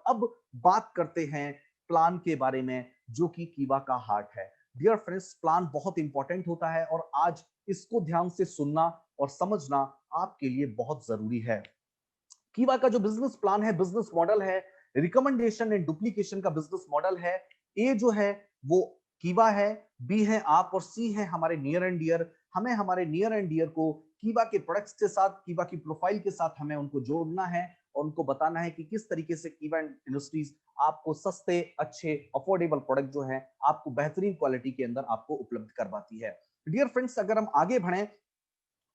अब बात करते हैं प्लान के बारे में, जो कि कीवा का हार्ट है। डियर फ्रेंड्स, प्लान बहुत इंपॉर्टेंट होता है और आज इसको ध्यान से सुनना और समझना आपके लिए बहुत जरूरी है। कीवा का जो बिजनेस प्लान है, बिजनेस मॉडल है, रिकमेंडेशन एंड डुप्लीकेशन का बिजनेस मॉडल है। ए जो है वो कीवा है, बी है आप, और सी है हमारे नियर एंड डियर। हमें हमारे नियर एंड डियर को कीवा के प्रोडक्ट्स के साथ, कीवा की प्रोफाइल के साथ हमें उनको जोड़ना है और उनको बताना है कि किस तरीके से कीवा इंडस्ट्रीज आपको सस्ते, अच्छे, अफोर्डेबल प्रोडक्ट जो है आपको बेहतरीन क्वालिटी के अंदर आपको उपलब्ध करवाती है। डियर फ्रेंड्स, अगर हम आगे बढ़ें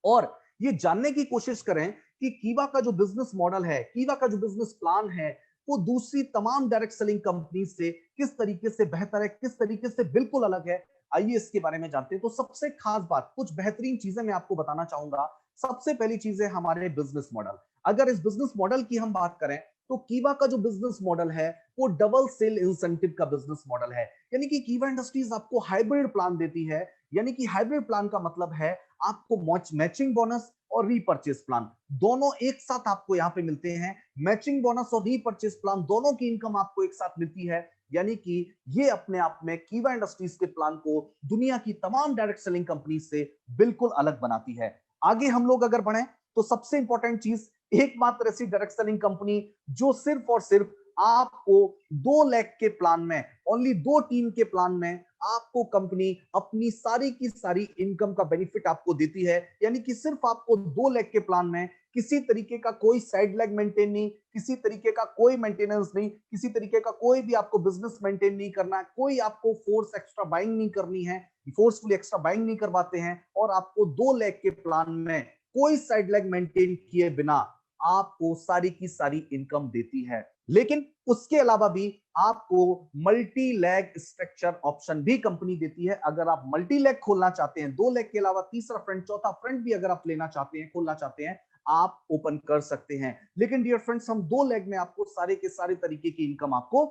और ये जानने की कोशिश करें कि कीवा का जो बिजनेस मॉडल है, कीवा का जो बिजनेस प्लान है, वो दूसरी तमाम डायरेक्ट सेलिंग कंपनी से किस तरीके से बेहतर है, किस तरीके से बिल्कुल अलग है, आइए इसके बारे में जानते हैं। तो सबसे खास बात, कुछ बेहतरीन चीजें मैं आपको बताना चाहूंगा। सबसे पहली चीज है हमारे बिजनेस मॉडल। अगर इस बिजनेस मॉडल की हम बात करें तो कीवा का जो बिजनेस मॉडल है वो डबल सेल इंसेंटिव का बिजनेस मॉडल है। यानी कि कीवा इंडस्ट्रीज आपको हाइब्रिड प्लान देती है। यानी कि हाइब्रिड प्लान का मतलब है आपको मैचिंग बोनस और रीपर्चेस प्लान दोनों एक साथ आपको यहां पे मिलते हैं। मैचिंग बोनस और रीपर्चेस प्लान दोनों की इनकम आपको एक साथ मिलती है। यानी कि ये अपने आप में कीवा इंडस्ट्रीज के प्लान को दुनिया की तमाम डायरेक्ट सेलिंग कंपनी से बिल्कुल अलग बनाती है। आगे हम लोग अगर बढ़े तो सबसे इंपॉर्टेंट चीज, एकमात्र ऐसी डायरेक्ट सेलिंग कंपनी जो सिर्फ और सिर्फ आपको 2 लाख के प्लान में, ओनली 2 टीम के प्लान में आपको कंपनी अपनी सारी की सारी इनकम का बेनिफिट आपको देती है। यानी कि सिर्फ आपको 2 लाख के प्लान में किसी तरीके का कोई साइड लेग मेंटेन नहीं, किसी तरीके का कोई मेंटेनेंस नहीं, किसी तरीके का कोई भी आपको बिजनेस मेंटेन नहीं करना है, कोई आपको फोर्स एक्स्ट्रा बाइंग नहीं करनी है, फोर्सफुली एक्स्ट्रा बाइंग नहीं करवाते हैं, और आपको 2 लाख के प्लान में कोई साइड लेग मेंटेन किए बिना आपको सारी की सारी इनकम देती है। लेकिन उसके अलावा भी आपको मल्टी लेग स्ट्रक्चर ऑप्शन भी कंपनी देती है। अगर आप मल्टी लेग खोलना चाहते हैं, 2 लाख के अलावा तीसरा फ्रंट, चौथा फ्रंट भी अगर आप लेना चाहते हैं, खोलना चाहते हैं, आप ओपन कर सकते हैं। लेकिन डियर फ्रेंड्स, हम 2 लाख में आपको सारे के सारे तरीके की इनकम आपको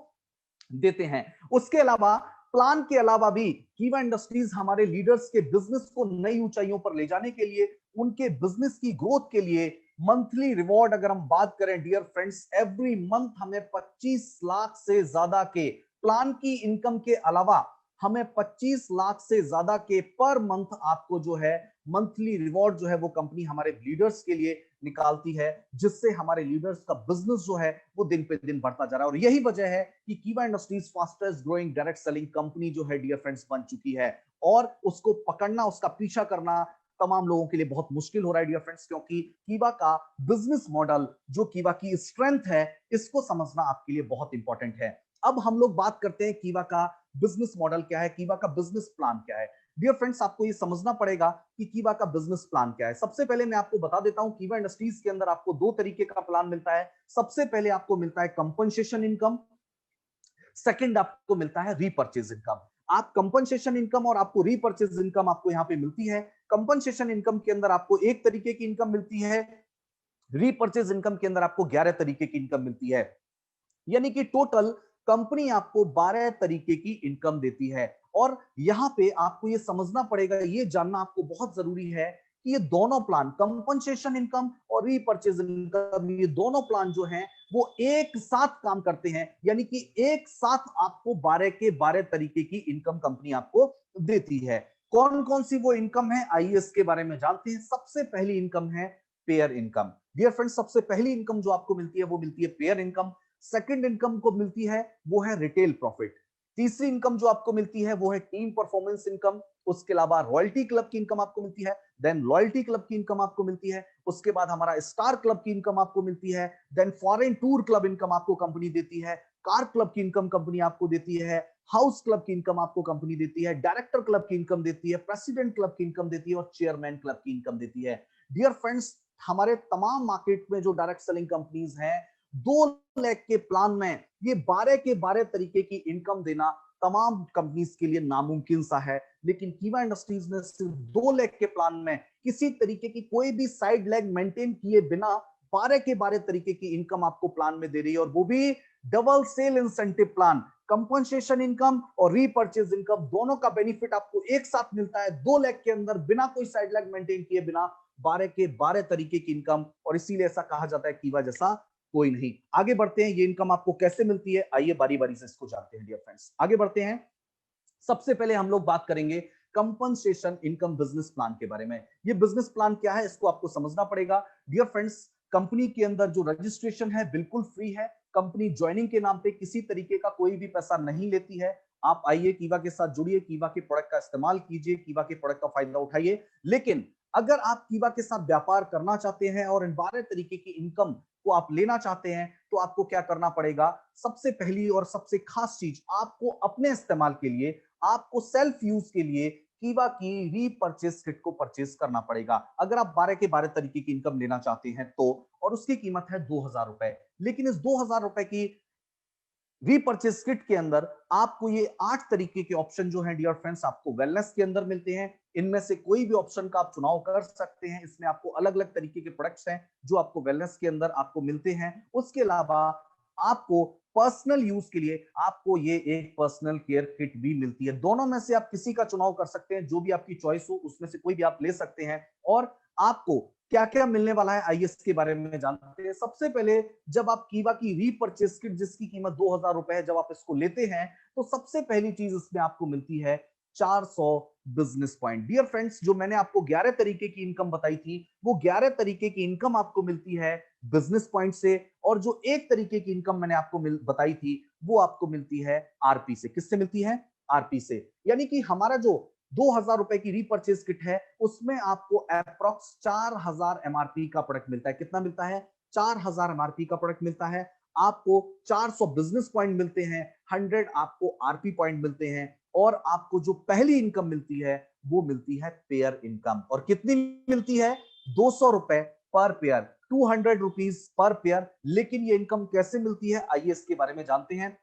देते हैं। उसके अलावा, प्लान के अलावा भी कीवा इंडस्ट्रीज हमारे लीडर्स के बिजनेस को नई ऊंचाइयों पर ले जाने के लिए, उनके बिजनेस की ग्रोथ के लिए मंथली रिवॉर्ड अगर हम बात करें डियर फ्रेंड्स, एवरी मंथ हमें 25 लाख से ज्यादा के प्लान की इनकम के अलावा हमें 25 लाख से ज्यादा के पर मंथ आपको जो है मंथली रिवॉर्ड जो है वो कंपनी हमारे लीडर्स के लिए निकालती है, जिससे हमारे लीडर्स का बिजनेस जो है वो दिन पे दिन बढ़ता जा रहा है। और यही वजह है कि कीवा industries fastest growing direct selling company जो है डियर फ्रेंड्स बन चुकी है। और उसको पकड़ना, उसका पीछा करना तमाम लोगों के लिए बहुत मुश्किल हो रहा है डियर फ्रेंड्स, क्योंकि कीवा का बिजनेस मॉडल, जो कीवा की स्ट्रेंथ है, इसको समझना आपके लिए बहुत इंपॉर्टेंट है। अब हम लोग बात करते हैं कीवा का बिजनेस मॉडल क्या है, कीवा का बिजनेस प्लान क्या है। डियर फ्रेंड्स, आपको ये समझना पड़ेगा कि कीवा का बिजनेस प्लान क्या है। सबसे पहले मैं आपको बता देता हूं, कीवा इंडस्ट्रीज के अंदर आपको 2 तरीके का प्लान मिलता है। सबसे पहले आपको मिलता है कंपनसेशन इनकम, सेकंड आपको मिलता है रीपर्चेज इनकम। आप कंपनसेशन इनकम और आपको रीपर्चेज इनकम आपको यहां पे मिलती है। कंपनसेशन इनकम के अंदर आपको एक तरीके की इनकम मिलती है, रीपर्चेज इनकम के अंदर आपको 11 तरीके की इनकम मिलती है। यानी कि टोटल कंपनी आपको 12 तरीके की इनकम देती है। और यहां पे आपको ये समझना पड़ेगा, ये जानना आपको बहुत जरूरी है कि ये दोनों प्लान, कंपनसेशन इनकम और रीपर्चेज इनकम, ये दोनों प्लान जो हैं वो एक साथ काम करते हैं। यानी कि एक साथ आपको 12 के 12 तरीके की इनकम कंपनी आपको देती है। कौन कौन सी वो इनकम है, आइए इसके बारे में जानते हैं। सबसे पहली इनकम है पेयर इनकम। डियर फ्रेंड्स, सबसे पहली इनकम जो आपको मिलती है वो मिलती है पेयर इनकम। सेकंड इनकम को मिलती है वो है रिटेल प्रॉफिट। तीसरी इनकम जो आपको मिलती है वो है टीम परफॉर्मेंस इनकम। उसके अलावा रॉयल्टी क्लब की इनकम आपको मिलती है, देन लॉयल्टी क्लब की इनकम आपको मिलती है। उसके बाद हमारा स्टार क्लब की इनकम आपको मिलती है, then foreign tour club income आपको कंपनी देती है, कार क्लब की इनकम कंपनी आपको देती है, हाउस क्लब की इनकम आपको कंपनी देती है, डायरेक्टर क्लब की इनकम देती है, प्रेसिडेंट क्लब की इनकम देती है और चेयरमैन क्लब की इनकम देती है। डियर फ्रेंड्स, हमारे तमाम मार्केट में जो डायरेक्ट सेलिंग कंपनीज हैं, 2 लाख के प्लान में ये 12 के 12 तरीके की इनकम देना तमाम कंपनीज के लिए नामुमकिन सा है। लेकिन कीवा इंडस्ट्रीज ने सिर्फ 2 लाख के प्लान में किसी तरीके की कोई भी साइड लेग मेंटेन किए बिना 12 के 12 तरीके की इनकम आपको प्लान में दे रही है, और वो भी double sale incentive plan. Compensation income और रीपर्चेज इनकम दोनों का बेनिफिट आपको एक साथ मिलता है 2 लाख के अंदर, बिना कोई साइड लेग मेंटेन किए बिना 12 के 12 तरीके की इनकम। और इसीलिए ऐसा कहा जाता है कीवा जैसा कोई नहीं। आगे बढ़ते हैं, ये इनकम आपको कैसे मिलती है, आइए बारी बारी से इसको जानते हैं डियर फ्रेंड्स। आगे बढ़ते हैं, सबसे पहले हम लोग बात करेंगे कंपनसेशन इनकम बिजनेस प्लान के बारे में। ये बिजनेस प्लान क्या है, इसको आपको समझना पड़ेगा डियर फ्रेंड्स। कंपनी के अंदर जो रजिस्ट्रेशन है बिल्कुल फ्री है। कंपनी ज्वाइनिंग के नाम पे किसी तरीके का कोई भी पैसा नहीं लेती है। आप आइए कीवा के साथ जुड़िए, कीवा के प्रोडक्ट का इस्तेमाल कीजिए, कीवा के प्रोडक्ट का फायदा उठाइए। लेकिन अगर आप कीवा के साथ व्यापार करना चाहते हैं और इन 12 तरीके की इनकम को आप लेना चाहते हैं, तो आपको क्या करना पड़ेगा, सबसे पहली और सबसे खास चीज, आपको अपने इस्तेमाल के लिए, आपको सेल्फ यूज के लिए कीवा की रीपर्चेस किट को परचेज करना पड़ेगा। अगर आप 12 के 12 तरीके की इनकम लेना चाहते हैं तो, और उसकी कीमत है 2000 रुपए। लेकिन इस 2000 रुपए की रीपर्चेस किट के अंदर आपको ये 8 तरीके के ऑप्शन जो हैं डियर फ्रेंड्स, आपको वेलनेस के अंदर मिलते हैं। इनमें से कोई भी ऑप्शन का आप चुनाव कर सकते हैं। इसमें आपको अलग अलग तरीके के प्रोडक्ट्स हैं जो आपको वेलनेस के अंदर आपको मिलते हैं। उसके अलावा आपको पर्सनल यूज के लिए आपको ये एक पर्सनल केयर किट भी मिलती है। दोनों में से आप किसी का चुनाव कर सकते हैं, जो भी आपकी चॉइस हो उसमें से कोई भी आप ले सकते हैं। और आपको क्या क्या मिलने वाला है, आइए इसके बारे में जानते हैं। सबसे पहले, जब आप कीवा की रीपर्चेस किट जिसकी कीमत 2000 रुपए है, जब आप इसको लेते हैं तो सबसे पहली चीज इसमें आपको मिलती है 400 बिजनेस पॉइंट। डियर फ्रेंड्स, जो मैंने आपको 11 तरीके की इनकम बताई थी, वो 11 तरीके की इनकम आपको मिलती है बिजनेस पॉइंट से। और जो एक तरीके की इनकम मैंने आपको बताई थी, वो आपको मिलती है आरपी से। किससे मिलती है, आरपी से। यानी कि हमारा जो 2000 रुपए की रीपर्चेज किट है, उसमें आपको अप्रोक्स 4000 एमआरपी का प्रोडक्ट मिलता है। कितना मिलता है, 4000 एमआरपी का प्रोडक्ट मिलता है। आपको 400 बिजनेस पॉइंट मिलते हैं, 100 आपको आरपी पॉइंट मिलते हैं। और आपको जो पहली इनकम मिलती है, वो मिलती है पेयर इनकम। और कितनी मिलती है, 200 रुपए पर पेयर, 200 रुपीज पर पेयर। लेकिन ये इनकम कैसे मिलती है, आइए इसके बारे में जानते हैं।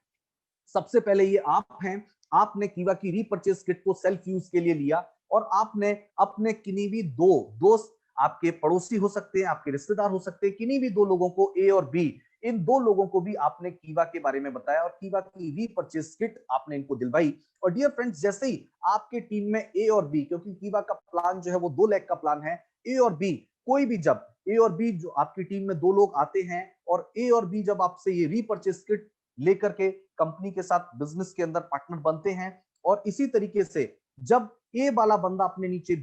सबसे पहले ये आप हैं, आपने कीवा की रीपर्चेस किट को सेल्फ यूज के लिए लिया, और आपने अपने किन्हीं भी दो दोस्त, आपके पड़ोसी हो सकते हैं, आपके रिश्तेदार हो सकते हैं, किन्हीं भी दो लोगों को, ए और बी, इन दो लोगों को भी आपने कीवा के बारे में बताया और कीवा की रीपर्चेस किट आपने इनको दिलवाई। और डियर फ्रेंड्स, जैसे ही आपके टीम में ए और बी, क्योंकि कीवा का प्लान जो है वो 2 लाख का प्लान है, ए और बी, कोई भी जब ए और बी जो आपकी टीम में 2 लोग आते हैं, और ए और बी जब आपसे ये रीपर्चेस किट लेकर के कंपनी के साथ बिजनेस के अंदर पार्टनर बनते हैं, और इसी तरीके से जब ए वाला बंदा अपने नीचे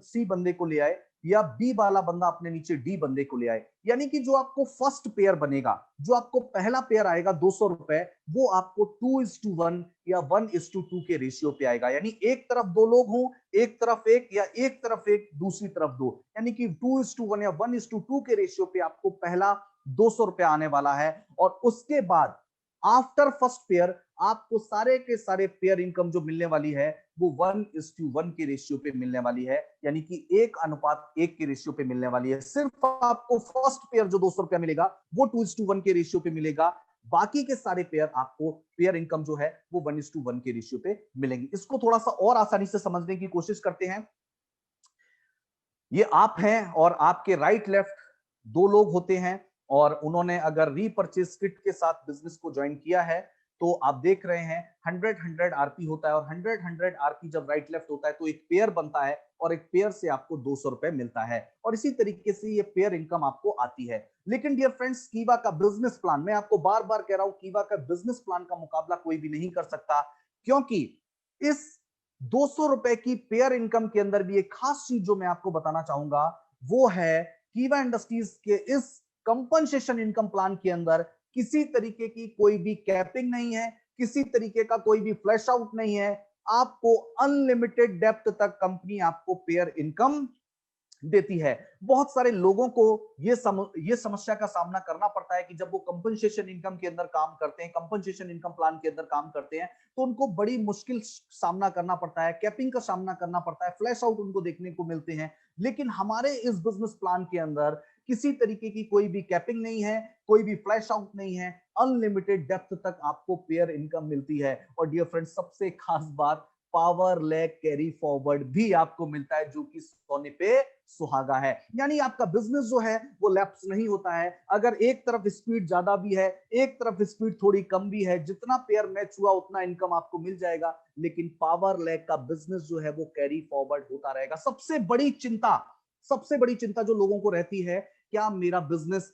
सी बंदे को ले आए, या बी वाला बंदा अपने नीचे डी बंदे को ले आए, यानी कि जो आपको फर्स्ट पेयर बनेगा, जो आपको पहला पेयर आएगा 200 रुपए, वो आपको 2:1 या 1:2 के रेशियो पे आएगा। यानी एक तरफ दो लोग हों, एक तरफ एक, या एक तरफ एक दूसरी तरफ दो, यानी कि 2:1 या 1:2 के रेशियो पे आपको पहला 200 रुपए आने वाला है। और उसके बाद आफ्टर फर्स्ट पेयर आपको सारे के सारे पेयर इनकम जो मिलने वाली है, वो 1:1 के रेशियो पे मिलने वाली है। यानी कि 1:1 के रेशियो पे मिलने वाली है। सिर्फ आपको फर्स्ट पेयर जो 200 रुपया मिलेगा, वो 2:1 के रेशियो पे मिलेगा। बाकी के सारे पेयर आपको पेयर इनकम जो है वो 1:1 के रेशियो पे मिलेंगी। इसको थोड़ा सा और आसानी से समझने की कोशिश करते हैं। ये आप हैं, और आपके राइट लेफ्ट दो लोग होते हैं, और उन्होंने अगर रीपर्चेस किट के साथ बिजनेस को ज्वाइन किया है, तो आप देख रहे हैं 100 आरपी होता है, और 100 आरपी जब राइट लेफ्ट होता है तो एक पेयर बनता है, और एक पेयर से आपको 200 रुपए मिलता है। और इसी तरीके से ये पेयर इनकम आपको आती है। लेकिन डियर फ्रेंड्स, कीवा का बिजनेस प्लान, मैं आपको बार बार कह रहा हूं, कीवा का बिजनेस प्लान का मुकाबला कोई भी नहीं कर सकता। क्योंकि इस 200 रुपए की पेयर इनकम के अंदर भी एक खास चीज जो मैं आपको बताना चाहूंगा, वो है कीवा इंडस्ट्रीज के इस कंपनसेशन इनकम प्लान के अंदर किसी तरीके की कोई भी कैपिंग नहीं है, किसी तरीके का कोई भी फ्लैश आउट नहीं है। आपको अनलिमिटेड डेप्थ तक कंपनी आपको पेयर इनकम देती है। बहुत सारे लोगों को ये समस्या का सामना करना पड़ता है कि जब वो कंपनसेशन इनकम के अंदर काम करते हैं, कंपनसेशन इनकम प्लान के अंदर काम करते हैं, तो उनको बड़ी मुश्किल सामना करना पड़ता है, कैपिंग का सामना करना पड़ता है, फ्लैश आउट उनको देखने को मिलते हैं। लेकिन हमारे इस बिजनेस प्लान के अंदर किसी तरीके की कोई भी कैपिंग नहीं है, कोई भी फ्लैश आउट नहीं है, अनलिमिटेड डेप्थ तक आपको पेयर इनकम मिलती है। और डियर फ्रेंड्स, सबसे खास बात, पावर लैग कैरी फॉरवर्ड भी आपको मिलता है, जो कि सोने पे सुहागा है। यानी आपका बिजनेस जो है वो लैप्स नहीं होता है। अगर एक तरफ स्पीड ज्यादा भी है, एक तरफ स्पीड थोड़ी कम भी है, जितना पेयर मैच हुआ उतना इनकम आपको मिल जाएगा। लेकिन पावर लैग का बिजनेस जो है वो कैरी फॉरवर्ड होता रहेगा। सबसे बड़ी चिंता जो लोगों को रहती है, क्या मेरा बिजनेस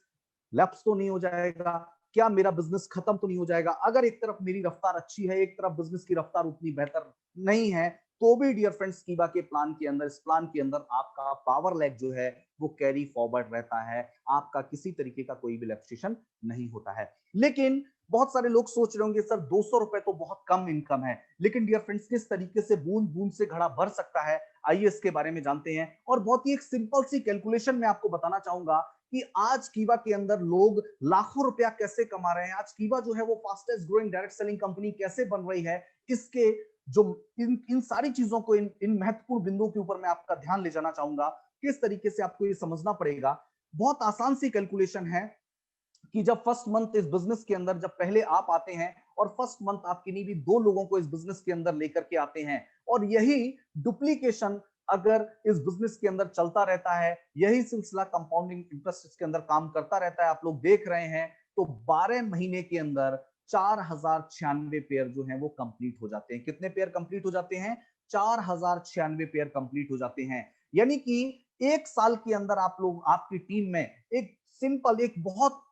लैप्स तो नहीं हो जाएगा, क्या मेरा बिजनेस खत्म तो नहीं हो जाएगा। अगर एक तरफ मेरी रफ्तार अच्छी है, एक तरफ बिजनेस की रफ्तार उतनी बेहतर नहीं है, तो भी डियर फ्रेंड्स कीबा के प्लान के अंदर, इस प्लान के अंदर आपका पावर लैग जो है वो कैरी फॉरवर्ड रहता है, आपका किसी तरीके का कोई भी लैप्सेशन नहीं होता है। लेकिन बहुत सारे लोग सोच रहे होंगे सर 200 रुपए तो बहुत कम इनकम है, लेकिन डियर फ्रेंड्स किस तरीके से बूंद बूंद से घड़ा भर सकता है, आइए इसके बारे में जानते हैं। और बहुत ही एक सिंपल सी कैलकुलेशन मैं आपको बताना चाहूंगा कि आज कीबा के अंदर लोग लाखों रुपया कैसे कमा रहे हैं, आज कीबा जो है वो fastest growing direct selling company कैसे बन रही है, इसके जो इन सारी चीजों को, इन महत्वपूर्ण बिंदुओं के ऊपर मैं आपका ध्यान ले जाना चाहूंगा। किस तरीके से आपको ये समझना पड़ेगा, बहुत आसान सी कैलकुलेशन है कि जब फर्स्ट मंथ इस बिजनेस के अंदर, जब पहले आप आते हैं और फर्स्ट मंथ आप किन्हीं भी दो लोगों को इस बिजनेस के अंदर लेकर के आते हैं, और यही डुप्लीकेशन अगर इस बिजनेस के अंदर चलता रहता है, यही सिलसिला कंपाउंडिंग इंटरेस्ट इसके अंदर काम करता रहता है, आप लोग देख रहे हैं, तो 12 महीने के अंदर 4096 पेयर जो है वो कंप्लीट हो जाते हैं। कितने पेयर कंप्लीट हो जाते हैं? 4096 पेयर कंप्लीट हो जाते हैं। यानी कि एक साल के अंदर आप लोग, आपकी टीम में एक सिंपल, एक बहुत,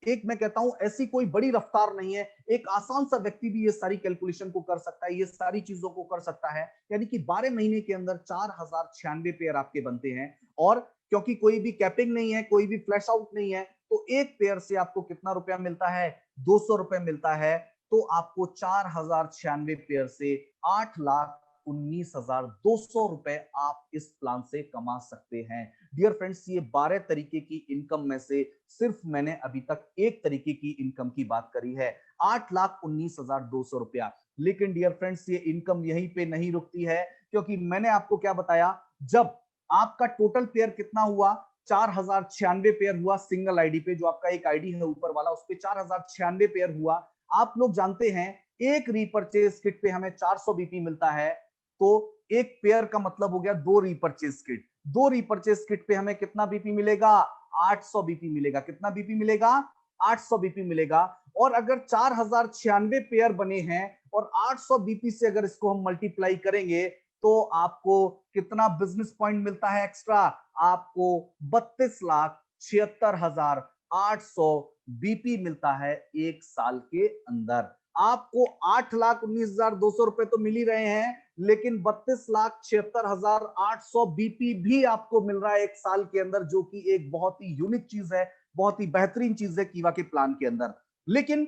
एक मैं कहता हूं ऐसी कोई बड़ी रफ्तार नहीं है, एक आसान सा व्यक्ति भी ये सारी कैलकुलेशन को कर सकता है, ये सारी चीजों को कर सकता है। यानी कि 12 महीने के अंदर 4096 पेयर आपके बनते हैं, और क्योंकि कोई भी कैपिंग नहीं है, कोई भी फ्लैश आउट नहीं है, तो एक पेयर से आपको कितना रुपया मिलता है? 200 रुपए मिलता है। तो आपको 4096 पेयर से 8,19,200 रुपए आप इस प्लान से कमा सकते हैं। डियर फ्रेंड्स, ये 12 तरीके की इनकम में से सिर्फ मैंने अभी तक एक तरीके की इनकम की बात करी है, 8,19,200 रुपया। लेकिन डियर फ्रेंड्स, ये इनकम यहीं पे नहीं रुकती है, क्योंकि मैंने आपको क्या बताया, जब आपका टोटल पेयर कितना हुआ? 4096 पेयर हुआ सिंगल आईडी पे, जो आपका एक आईडी है ऊपर वाला, उस पे 4096 पेयर हुआ। आप लोग जानते हैं एक रीपर्चेज किट पे हमें 400 बीपी मिलता है, तो एक पेयर का मतलब हो गया 2 रीपर्चेज किट। 2 रीपर्चेज किट पे हमें कितना बीपी मिलेगा? 800 बीपी मिलेगा। कितना बीपी मिलेगा? 800 बीपी मिलेगा। और अगर 4096 पेयर बने हैं और 800 बीपी से अगर इसको हम मल्टीप्लाई करेंगे, तो आपको कितना बिजनेस पॉइंट मिलता है एक्स्ट्रा? आपको 32,76,800 बीपी मिलता है एक साल के अंदर। आपको 8,19,200 रुपए तो मिल ही रहे हैं, लेकिन 32,76,800 बीपी भी आपको मिल रहा है एक साल के अंदर, जो कि एक बहुत ही यूनिक चीज है, बहुत ही बेहतरीन चीज है कीवा के प्लान के अंदर। लेकिन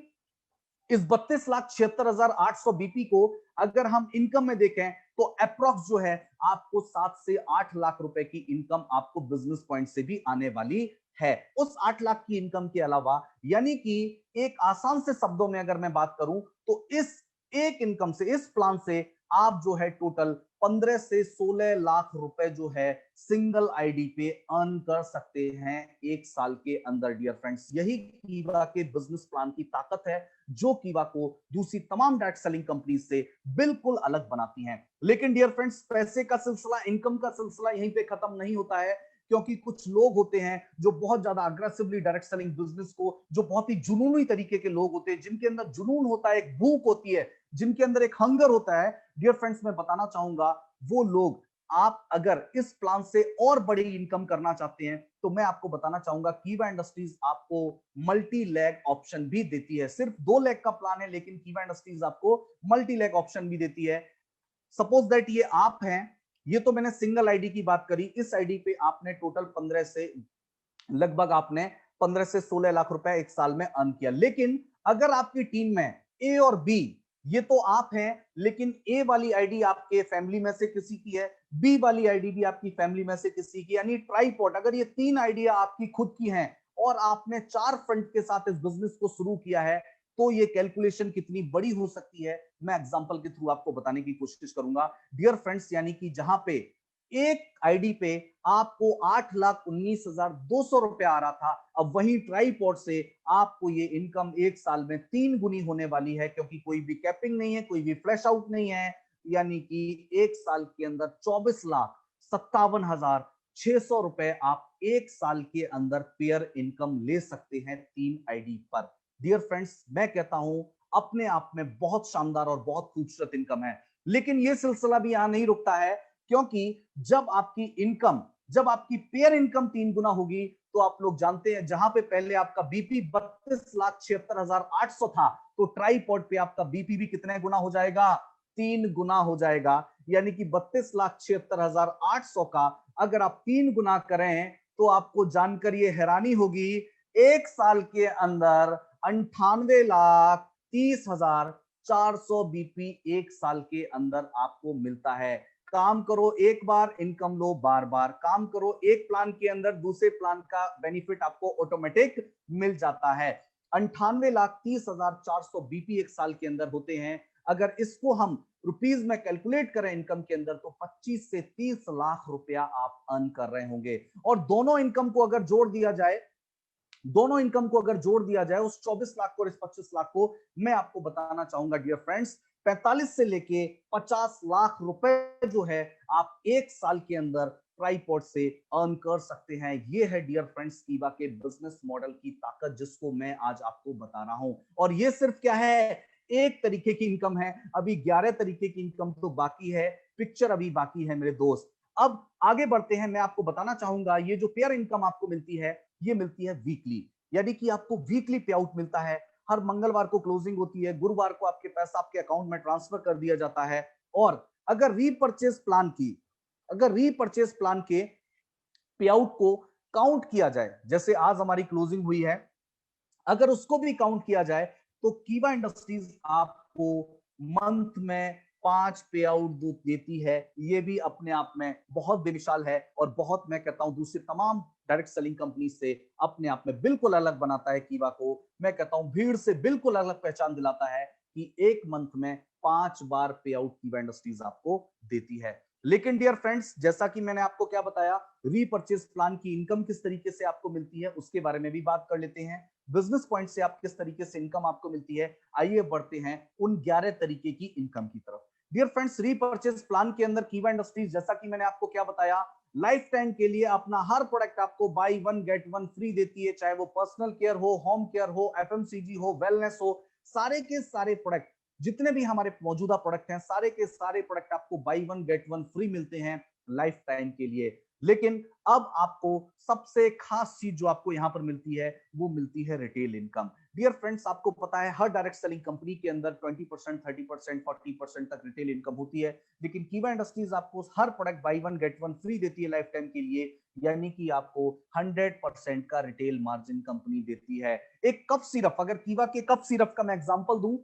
इस 32,76,800 बीपी को अगर हम इनकम में देखें, तो अप्रोक्स जो है आपको 7 से 8 लाख रुपए की इनकम आपको बिजनेस पॉइंट से भी आने वाली है। उस 8 लाख की इनकम के अलावा, यानी कि एक आसान से शब्दों में अगर मैं बात करूं, तो इस एक इनकम से, इस प्लान से आप जो है टोटल 15 से 16 लाख रुपए जो है सिंगल आईडी पे अर्न कर सकते हैं एक साल के अंदर। डियर फ्रेंड्स, यही कीवा के बिजनेस प्लान की ताकत है, जो कीवा को दूसरी तमाम डायरेक्ट सेलिंग कंपनी से बिल्कुल अलग बनाती हैं। लेकिन डियर फ्रेंड्स, पैसे का सिलसिला, इनकम का सिलसिला यहीं पे खत्म नहीं होता है, क्योंकि कुछ लोग होते हैं जो बहुत ज्यादा अग्रेसिवली डायरेक्ट सेलिंग बिजनेस को, जो बहुत ही जुनूनी तरीके के लोग होते हैं, जिनके अंदर जुनून होता है, एक भूख होती है, जिनके अंदर एक हंगर होता है। डियर फ्रेंड्स, मैं बताना चाहूंगा, वो लोग, आप अगर इस प्लान से और बड़ी इनकम करना चाहते हैं, तो मैं आपको बताना चाहूंगा कीवा इंडस्ट्रीज आपको मल्टी लैग ऑप्शन भी देती है। सिर्फ 2 लैग का प्लान है, लेकिन कीवा इंडस्ट्रीज आपको मल्टी लैग ऑप्शन भी देती है। सपोज दैट ये आप हैं, ये तो मैंने सिंगल आईडी की बात करी, इस आईडी पे आपने टोटल 15 से, लगभग आपने 15 से 16 लाख रुपए एक साल में अर्न किया। लेकिन अगर आपकी टीम में ए और बी, ये तो आप हैं, लेकिन ए वाली आईडी आपके फैमिली में से किसी की है, बी वाली आईडी भी आपकी फैमिली में से किसी की, यानी ट्राइपॉड, अगर ये 3 आइडिया आपकी खुद की हैं और आपने 4 फ्रंट के साथ इस बिजनेस को शुरू किया है, तो ये कैलकुलेशन कितनी बड़ी हो सकती है, मैं एग्जांपल के थ्रू आपको बताने की कोशिश करूंगा। डियर फ्रेंड्स, यानी कि जहां पे एक आईडी पे आपको 8,19,200 रुपए आ रहा था, अब वहीं ट्राइपॉड से आपको ये इनकम एक साल में 3 गुनी होने वाली है, क्योंकि कोई भी कैपिंग नहीं है, कोई भी फ्लैश आउट नहीं है। यानी कि एक साल के अंदर 24,57,600 रुपए आप एक साल के अंदर पेयर इनकम ले सकते हैं 3 आईडी पर। डियर फ्रेंड्स, मैं कहता हूं अपने आप में बहुत शानदार और बहुत खूबसूरत इनकम है। लेकिन यह सिलसिला भी यहां नहीं रुकता है, क्योंकि जब आपकी इनकम, जब आपकी पेयर इनकम 3 गुना होगी, तो आप लोग जानते हैं जहां पे पहले आपका बीपी 32,76,800 था, तो ट्राइपॉड पे आपका बीपी भी कितने गुना हो जाएगा? 3 गुना हो जाएगा। यानी कि 32,76,800 का अगर आप 3 गुना करें तो आपको जानकर ये हैरानी होगी, एक साल के अंदर 98,30,400 बीपी एक साल के अंदर आपको मिलता है। काम करो एक बार, इनकम लो बार बार। काम करो एक प्लान के अंदर, दूसरे प्लान का बेनिफिट आपको ऑटोमेटिक मिल जाता है। 98,30,400 बीपी एक साल के अंदर होते हैं। अगर इसको हम रुपीज में कैलकुलेट करें इनकम के अंदर, तो 25 से 30 लाख रुपया आप अर्न कर रहे होंगे। और दोनों इनकम को अगर जोड़ दिया जाए, उस 24 लाख को और इस 25 लाख को, मैं आपको बताना चाहूंगा डियर फ्रेंड्स, 45 से लेके 50 लाख रुपए जो है आप एक साल के अंदर ट्राइपॉड से अर्न कर सकते हैं। ये है डियर फ्रेंड्स कीवा के बिजनेस मॉडल की ताकत, जिसको मैं आज आपको बता रहा हूं। और ये सिर्फ क्या है, एक तरीके की इनकम है, अभी 11 तरीके की इनकम तो बाकी है, पिक्चर अभी बाकी है मेरे दोस्त। अब आगे बढ़ते हैं, मैं आपको बताना चाहूंगा ये जो पेयर इनकम आपको मिलती है, ये मिलती है वीकली, यानी कि आपको वीकली पे आउट मिलता है। हर मंगलवार को क्लोजिंग होती है, गुरुवार को आपके पैसा आपके अकाउंट में ट्रांसफर कर दिया जाता है। और अगर रीपर्चेज प्लान के पे आउट को काउंट किया जाए, जैसे आज हमारी क्लोजिंग हुई है, अगर उसको भी काउंट किया जाए, तो कीवा इंडस्ट्रीज आपको मंथ में 5 पे आउट देती है। ये भी अपने आप में बहुत बेमिसाल है और बहुत, मैं कहता हूं, दूसरी तमाम डायरेक्ट सेलिंग कंपनी से अपने आप में बिल्कुल अलग बनाता है कीवा को। मैं कहता हूं भीड़ से बिल्कुल अलग पहचान दिलाता है कि एक मंथ में 5 बार पे आउट कीवा इंडस्ट्रीज आपको देती है। लेकिन डियर फ्रेंड्स, जैसा कि मैंने आपको क्या बताया, रीपर्चेज प्लान की इनकम किस तरीके से आपको मिलती है उसके बारे में भी बात कर लेते हैं। बिजनेस पॉइंट से आप किस तरीके से इनकम आपको मिलती है, आइए बढ़ते हैं उन 11 तरीके की इनकम की तरफ। डियर फ्रेंड्स, रीपर्चेज प्लान के अंदर कीवा इंडस्ट्रीज, जैसा कि मैंने आपको क्या बताया, लाइफ टाइम के लिए अपना हर प्रोडक्ट आपको बाई 1 गेट 1 फ्री देती है। चाहे वो पर्सनल केयर हो, होम केयर हो, एफएमसीजी हो, वेलनेस हो, सारे के सारे प्रोडक्ट, जितने भी हमारे मौजूदा प्रोडक्ट हैं, सारे के सारे प्रोडक्ट आपको बाई 1 गेट 1 फ्री मिलते हैं लाइफ टाइम के लिए। लेकिन अब आपको सबसे खास चीज जो आपको यहां पर मिलती है, वो मिलती है रिटेल इनकम। डियर फ्रेंड्स, आपको पता है हर डायरेक्ट सेलिंग कंपनी के अंदर 20%, 30%, 40% तक रिटेल इनकम होती है, लेकिन कीवा इंडस्ट्रीज आपको हर प्रोडक्ट बाई 1 गेट 1 फ्री देती है लाइफ टाइम के लिए, यानी कि आपको 100% का रिटेल मार्जिन कंपनी देती है। एक कप सिरप, अगर कीवा के कप सिरप का मैं एग्जांपल दूं,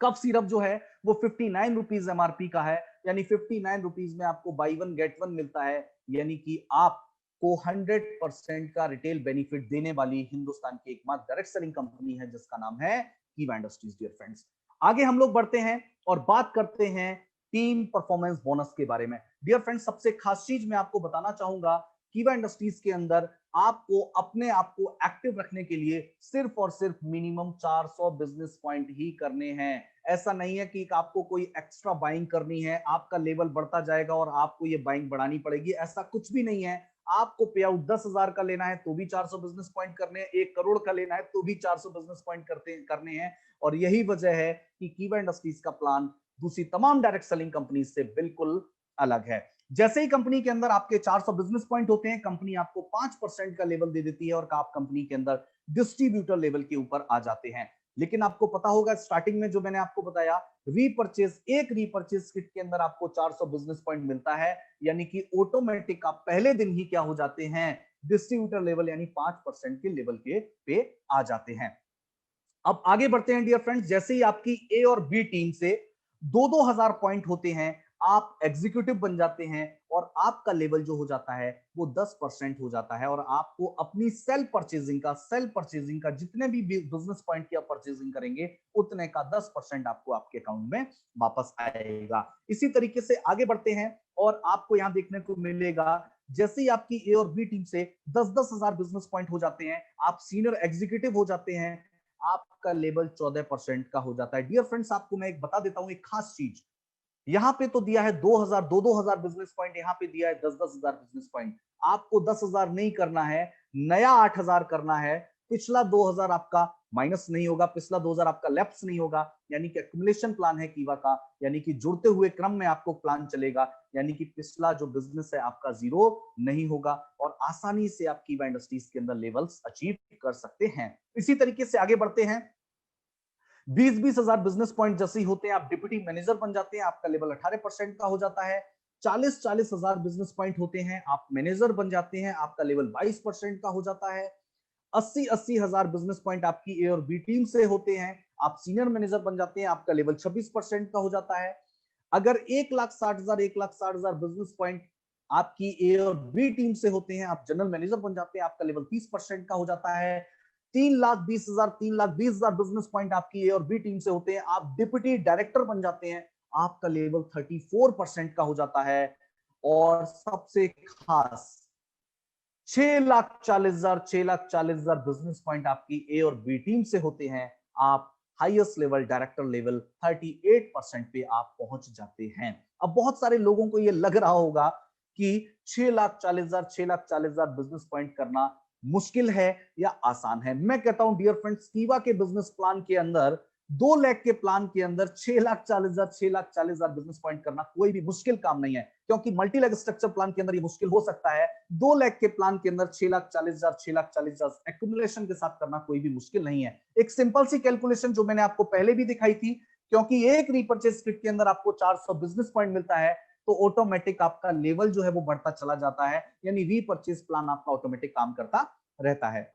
कप सिरप जो है वो 59 रुपीज एमआरपी का है, यानी 59 रुपीज में आपको बाई 1 गेट 1 मिलता है, यानी कि आपको 100% का रिटेल बेनिफिट देने वाली हिंदुस्तान की एकमात्र डायरेक्ट सेलिंग कंपनी है, जिसका नाम है कीवा इंडस्ट्रीज। डियर फ्रेंड्स, आगे हम लोग बढ़ते हैं और बात करते हैं टीम परफॉर्मेंस बोनस के बारे में। डियर फ्रेंड्स, सबसे खास चीज मैं आपको बताना चाहूंगा, कीवा इंडस्ट्रीज के अंदर आपको अपने आप को एक्टिव रखने के लिए सिर्फ और सिर्फ मिनिमम 400 बिजनेस पॉइंट ही करने हैं। ऐसा नहीं है कि आपको कोई एक्स्ट्रा बाइंग करनी है, आपका लेवल बढ़ता जाएगा और आपको ये बाइंग बढ़ानी पड़ेगी, ऐसा कुछ भी नहीं है। आपको पे आउट 10,000 का लेना है तो भी 400 बिजनेस पॉइंट करने हैं, 1 करोड़ का लेना है तो भी 400 बिजनेस पॉइंट करने हैं। और यही वजह है कि कीवा इंडस्ट्रीज का प्लान दूसरी तमाम डायरेक्ट सेलिंग कंपनी से बिल्कुल अलग है। जैसे ही कंपनी के अंदर आपके 400 बिजनेस पॉइंट होते हैं, कंपनी आपको 5% का लेवल दे देती है और आप कंपनी के अंदर डिस्ट्रीब्यूटर लेवल के ऊपर आ जाते हैं। लेकिन आपको पता होगा, स्टार्टिंग में जो मैंने आपको बताया, एक रीपर्चेज किट के अंदर आपको 400 बिजनेस पॉइंट मिलता है, यानी कि ऑटोमेटिक आप पहले दिन ही क्या हो जाते हैं, डिस्ट्रीब्यूटर लेवल यानी 5% के लेवल के पे आ जाते हैं। अब आगे बढ़ते हैं डियर फ्रेंड्स, जैसे ही आपकी ए और बी टीम से 2-2 हजार पॉइंट होते हैं, आप एग्जीक्यूटिव बन जाते हैं और आपका लेवल जो हो जाता है वो 10% हो जाता है, और आपको अपनी सेल्फ परचेजिंग का जितने भी बिजनेस पॉइंट की आप परचेजिंग करेंगे, उतने का 10% आपको आपके अकाउंट में वापस आएगा। इसी तरीके से आगे बढ़ते हैं और आपको यहां देखने को मिलेगा, जैसे ही आपकी ए और बी टीम से 10-10 हजार बिजनेस पॉइंट हो जाते हैं, आप सीनियर एग्जीक्यूटिव हो जाते हैं, आपका लेवल 14% का हो जाता है। डियर फ्रेंड्स, आपको मैं एक बता देता हूं एक खास चीज, यहां पे तो दिया है 2000, 2-2 हजार बिजनेस पॉइंट, यहां पे दिया है 10-10 हजार बिजनेस पॉइंट। आपको 10,000 नहीं करना है, नया 8,000 करना है, पिछला 2,000 आपका माइनस नहीं होगा, पिछला 2000 आपका लैप्स नहीं होगा, यानी कि एक्युमुलेशन प्लान है कीवा का, यानी कि जुड़ते हुए क्रम में आपको प्लान चलेगा, यानी कि पिछला जो बिजनेस है आपका जीरो नहीं होगा और आसानी से आप कीवा इंडस्ट्रीज के अंदर लेवल्स अचीव कर सकते हैं। इसी तरीके से आगे बढ़ते हैं। 20-20 हजार बिजनेस पॉइंट जैसे ही होते हैं आप डिप्टी मैनेजर बन जाते हैं, आपका लेवल 18% का हो जाता है। 40-40 हजार बिजनेस पॉइंट होते हैं, आप मैनेजर बन जाते हैं, आपका लेवल 22% का हो जाता है। 80-80 हजार बिजनेस पॉइंट आपकी ए और बी टीम से होते हैं, आप सीनियर मैनेजर बन जाते हैं, आपका लेवल 26% का हो जाता है। अगर 1,60,000 1,60,000 बिजनेस पॉइंट आपकी ए और बी टीम से होते हैं, आप जनरल मैनेजर बन जाते हैं, आपका लेवल 30% का हो जाता है। 3,20,000 3,20,000 बिजनेस पॉइंट आपकी ए और बी टीम से होते हैं, आप डिप्टी डायरेक्टर बन जाते हैं, आपका लेवल 34% का हो जाता है। और सबसे खास 6,40,000 बिजनेस पॉइंट आपकी ए और बी टीम से होते हैं, आप हाईएस्ट लेवल डायरेक्टर लेवल 38% पे आप पहुंच जाते हैं। अब बहुत सारे लोगों को ये लग रहा होगा कि 6,40,000 बिजनेस पॉइंट करना मुश्किल है या आसान है। मैं कहता हूं डियर फ्रेंड्स, कीवा के बिजनेस प्लान के अंदर 2 लाख के प्लान के अंदर 6,40,000 बिजनेस पॉइंट करना कोई भी मुश्किल काम नहीं है, क्योंकि मल्टी लेग स्ट्रक्चर प्लान के अंदर ये मुश्किल हो सकता है। 2 लाख के प्लान के अंदर 6,40,000 एक्युमुलेशन के साथ करना कोई भी मुश्किल नहीं है। एक सिंपल सी कैलकुलेशन जो मैंने आपको पहले भी दिखाई थी, क्योंकि एक रीपर्चेज किट के अंदर आपको 400 बिजनेस पॉइंट मिलता है, तो ऑटोमेटिक आपका लेवल जो है वो बढ़ता चला जाता है, यानी रीपर्चेज प्लान आपका ऑटोमेटिक काम करता रहता है।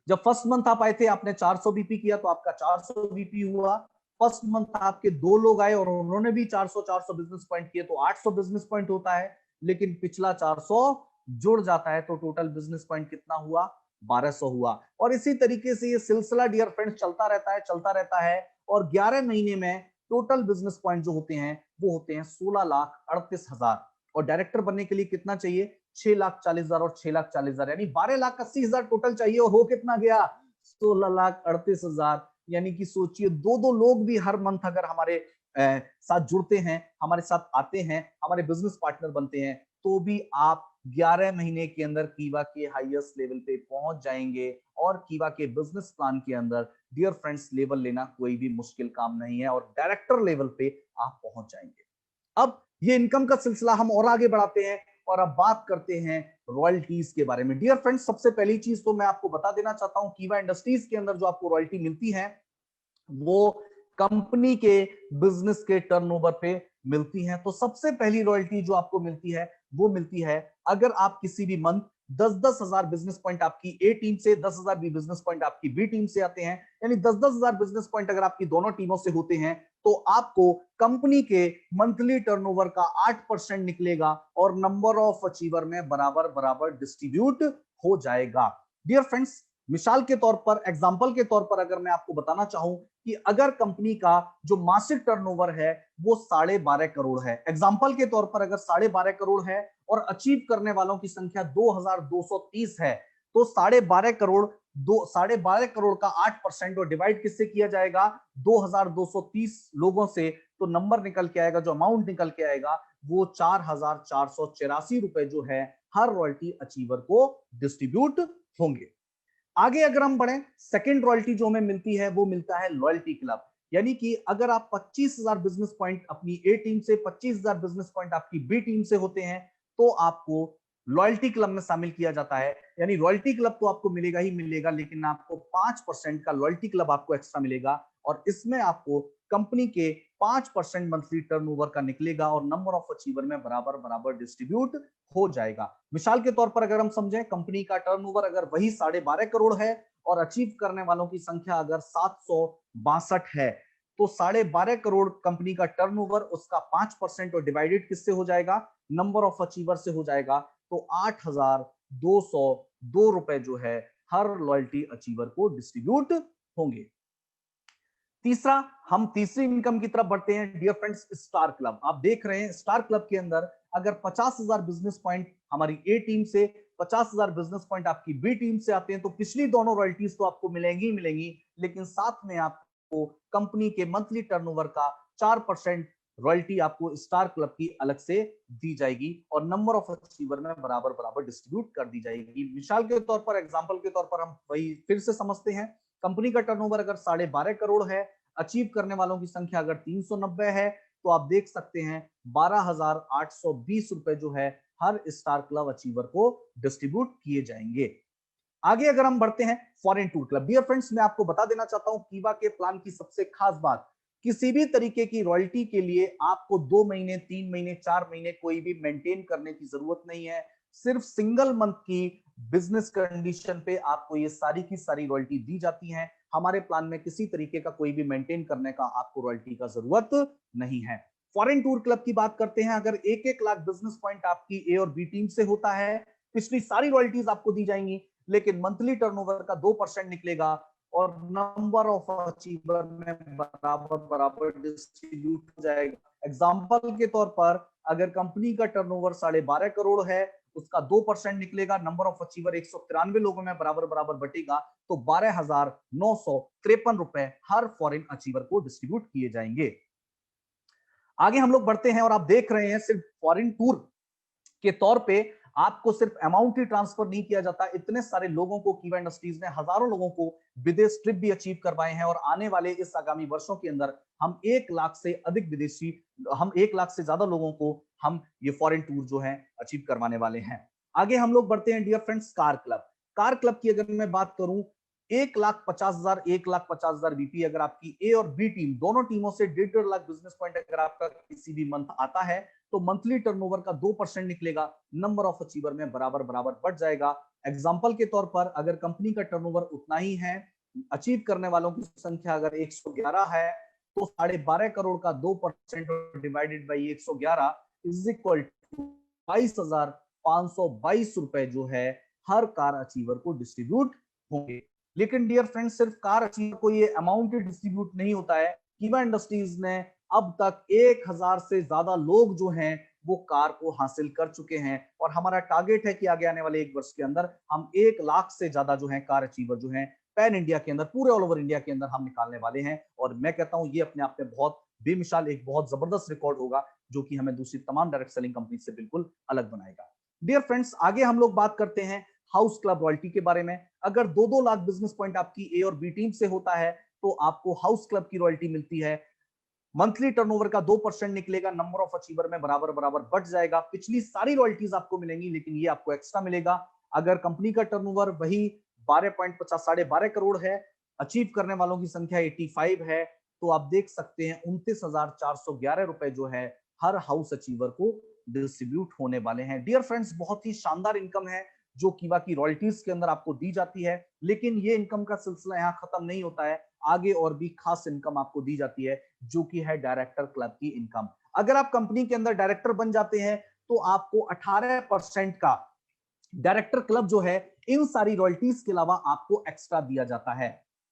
जब फर्स्ट मंथ आप आए थे, आपने 400 बीपी किया तो आपका 400 बीपी हुआ। फर्स्ट मंथ आपके 2 लोग आए और उन्होंने भी 400 बिजनेस पॉइंट किए तो 800 बिजनेस पॉइंट होता है, लेकिन पिछला 400 जुड़ जाता है तो टोटल बिजनेस पॉइंट कितना हुआ? 1200 हुआ। और इसी तरीके से ये सिलसिला डियर फ्रेंड्स चलता रहता है और 11 महीने में टोटल बिजनेस पॉइंट जो होते हैं वो होते हैं 16,38,000। और डायरेक्टर बनने के लिए कितना चाहिए? 6,40,000 और 6,40,000, यानी 12,80,000 टोटल चाहिए। और हो कितना गया? 16,38,000। यानी कि सोचिए, 2-2 लोग भी हर मंथ अगर हमारे साथ जुड़ते हैं, हमारे साथ आते हैं, हमारे बिजनेस पार्टनर बनते हैं, तो भी आप 11 महीने के अंदर कीवा के हाईएस्ट लेवल पे पहुंच जाएंगे। और कीवा के बिजनेस प्लान के अंदर डियर फ्रेंड्स लेवल लेना कोई भी मुश्किल काम नहीं है और डायरेक्टर लेवल पे आप पहुंच जाएंगे। अब ये इनकम का सिलसिला हम और आगे बढ़ाते हैं और अब बात करते हैं रॉयल्टीज के बारे में। डियर फ्रेंड्स, सबसे पहली चीज तो मैं आपको बता देना चाहता हूं, कीवा इंडस्ट्रीज के अंदर जो आपको रॉयल्टी मिलती है वो कंपनी के बिजनेस के टर्नओवर पे मिलती है। तो सबसे पहली रॉयल्टी जो आपको मिलती है वो मिलती है अगर आप किसी भी मंथ 10-10 हजार बिजनेस पॉइंट आपकी ए टीम से, 10,000 भी बिजनेस पॉइंट आपकी बी टीम से आते हैं, यानी 10-10 हजार बिजनेस पॉइंट अगर आपकी दोनों टीमों से होते हैं, तो आपको कंपनी के मंथली टर्नओवर का 8% निकलेगा और नंबर ऑफ अचीवर में बराबर बराबर डिस्ट्रीब्यूट हो जाएगा। डियर फ्रेंड्स, मिसाल के तौर पर, एग्जांपल के तौर पर अगर मैं आपको बताना चाहूं कि अगर कंपनी का जो मासिक टर्नओवर है वो 12.5 करोड़ है, एग्जांपल के तौर पर अगर 12.5 करोड़ है और अचीव करने वालों की संख्या 2,230 है, तो 12.5 करोड़ का 8% और डिवाइड किससे किया जाएगा? 2,230 लोगों से। तो नंबर निकल के आएगा, जो अमाउंट निकल के आएगा वो 4,484 रुपए जो है हर रॉयल्टी अचीवर को डिस्ट्रीब्यूट होंगे। आगे अगर हम बढ़े, सेकंड रॉयल्टी जो हमें मिलती है वो मिलता है लॉयल्टी क्लब। यानी कि अगर आप 25,000 बिजनेस पॉइंट अपनी ए टीम से, 25,000 बिजनेस पॉइंट आपकी बी टीम से होते हैं, तो आपको लॉयल्टी क्लब में शामिल किया जाता है। यानी रॉयल्टी क्लब तो आपको मिलेगा ही मिलेगा, लेकिन आपको 5% का लॉयल्टी क्लब आपको एक्स्ट्रा मिलेगा और इसमें आपको कंपनी के 5% मंथली टर्नओवर का निकलेगा और नंबर ऑफ अचीवर में बराबर बराबर डिस्ट्रीब्यूट हो जाएगा। मिसाल के तौर पर अगर हम समझें, कंपनी का टर्नओवर अगर वही 12.5 करोड़ है और अचीव करने वालों की संख्या अगर 762 है, तो 12.5 करोड़ कंपनी का टर्नओवर, उसका 5% और डिवाइडेड किससे हो जाएगा? नंबर ऑफ अचीवर से हो जाएगा। तो 8,202 रुपए जो है हर लॉयल्टी अचीवर को डिस्ट्रीब्यूट होंगे। तीसरा, हम तीसरी इनकम की तरफ बढ़ते हैं डियर फ्रेंड्स, स्टार क्लब। आप देख रहे हैं स्टार क्लब के अंदर अगर 50,000 बिजनेस पॉइंट हमारी ए टीम से, 50,000 बिजनेस पॉइंट आपकी बी टीम से आते हैं, तो पिछली दोनों रॉयल्टीज तो आपको मिलेंगी ही मिलेंगी, लेकिन साथ में आपको कंपनी के मंथली टर्नओवर का 4% रॉयल्टी आपको स्टार क्लब की अलग से दी जाएगी और नंबर ऑफ अचीवर में बराबर बराबर डिस्ट्रीब्यूट कर दी जाएगी। मिसाल के तौर पर, एग्जांपल के तौर पर हम वही फिर से समझते हैं कंपनी का टर्नओवर अगर 12.5 करोड़ है, अचीव करने वालों की संख्या अगर 390 है, तो आप देख सकते हैं 12,820 रुपए जो है हर स्टार क्लब अचीवर को डिस्ट्रीब्यूट किए जाएंगे। आगे अगर हम बढ़ते हैं foreign tour club, dear friends मैं आपको बता देना चाहता हूं कीवा के प्लान की सबसे खास बात, किसी भी तरीके की रॉयल्टी के लिए आपको 2 महीने, 3 महीने, 4 महीने कोई भी मेंटेन करने की जरूरत नहीं है। सिर्फ सिंगल मंथ की बिजनेस कंडीशन पे आपको ये सारी की सारी रॉयल्टी दी जाती है। हमारे प्लान में किसी तरीके का कोई भी मेंटेन करने का आपको रॉयल्टी का जरूरत नहीं है। फॉरेन टूर क्लब की बात करते हैं, अगर 1-1 लाख बिजनेस पॉइंट आपकी ए और बी टीम से होता है, पिछली सारी रॉयल्टीज आपको दी जाएंगी, लेकिन मंथली टर्नओवर का 2% निकलेगा और नंबर ऑफ अचीवर में बराबर बराबर डिस्ट्रीब्यूट हो जाएगा। एग्जांपल के तौर पर अगर कंपनी का टर्नओवर 12.5 करोड़ है, उसका 2% निकलेगा, नंबर ऑफ अचीवर 193 लोगों में बराबर बराबर बटेगा, तो 12,953 रुपए हर फॉरेन अचीवर को डिस्ट्रीब्यूट किए जाएंगे। आगे हम लोग बढ़ते हैं और आप देख रहे हैं सिर्फ फॉरेन टूर के तौर पे आपको सिर्फ अमाउंट ही ट्रांसफर नहीं किया जाता, इतने सारे लोगों को कीवा इंडस्ट्रीज ने हजारों लोगों को विदेश ट्रिप भी अचीव करवाए हैं और आने वाले इस आगामी वर्षों के अंदर हम 1 लाख से अधिक विदेशी, हम 1 लाख से ज्यादा लोगों को हम ये फॉरेन टूर जो है अचीव करवाने वाले हैं। आगे हम लोग बढ़ते हैं dear friends car club. Car club की अगर मैं बात करूं, 1,50,000 1,50,000 बीपी अगर आपकी ए और बी टीम दोनों टीमों से 1.5 लाख बिजनेस पॉइंट अगर आपका किसी भी मंथ आता है, तो मंथली टर्नओवर का 2% निकलेगा, नंबर ऑफ अचीवर में बराबर बराबर बढ़ जाएगा। एग्जांपल के तौर पर अगर कंपनी का टर्नओवर उतना ही है, अचीव करने वालों की संख्या अगर 111 है, तो 12.5 करोड़ का 2% divided by 111 is equal to 22,522 रुपए जो है हर कार अचीवर को डिस्ट्रीब्यूट होंगे। लेकिन डियर फ्रेंड्स सिर्फ कार अचीवर को ये अमाउंट डिस्ट्रीब्यूट नहीं होता है, कीवा इंडस्ट्रीज ने अब तक 1,000 से ज्यादा लोग जो हैं वो कार को हासिल कर चुके हैं और हमारा टारगेट है कि आगे आने वाले 1 वर्ष के अंदर हम 1 लाख से ज्यादा जो है कार अचीवर जो है पैन इंडिया के अंदर, पूरे ऑल ओवर इंडिया के अंदर हम निकालने वाले हैं। और मैं कहता हूं ये अपने आप में बहुत बेमिसाल, एक बहुत जबरदस्त रिकॉर्ड होगा जो कि हमें दूसरी तमाम डायरेक्ट सेलिंग कंपनी से बिल्कुल अलग बनाएगा। डियर फ्रेंड्स आगे हम लोग बात करते हैं हाउस क्लब रॉयल्टी के बारे में। अगर 2-2 लाख बिजनेस पॉइंट आपकी ए और बी टीम से होता है, तो आपको हाउस क्लब की रॉयल्टी मिलती है, मंथली टर्नओवर का 2% निकलेगा, नंबर ऑफ अचीवर में बराबर बराबर बढ़ जाएगा। पिछली सारी रॉयल्टीज आपको मिलेंगी, लेकिन ये आपको एक्स्ट्रा मिलेगा। अगर कंपनी का टर्नओवर वही 12.50 है, अचीव करने वालों की संख्या 85 है, तो आप देख सकते हैं 29,411 रुपए जो है हर हाउस अचीवर को डिस्ट्रीब्यूट होने वाले हैं। डियर फ्रेंड्स बहुत ही शानदार इनकम है जो कीवा की रॉयल्टीज के अंदर आपको दी जाती है, लेकिन ये इनकम का सिलसिला यहाँ खत्म नहीं होता है, आगे और भी खास इनकम आपको दी जाती है जो कि है डायरेक्टर क्लब की इनकम। अगर आप कंपनी के अंदर डायरेक्टर बन जाते हैं, तो आपको 18% का डायरेक्टर क्लब जो है इन सारी रॉयल्टीज के अलावा आपको एक्स्ट्रा दिया जाता है।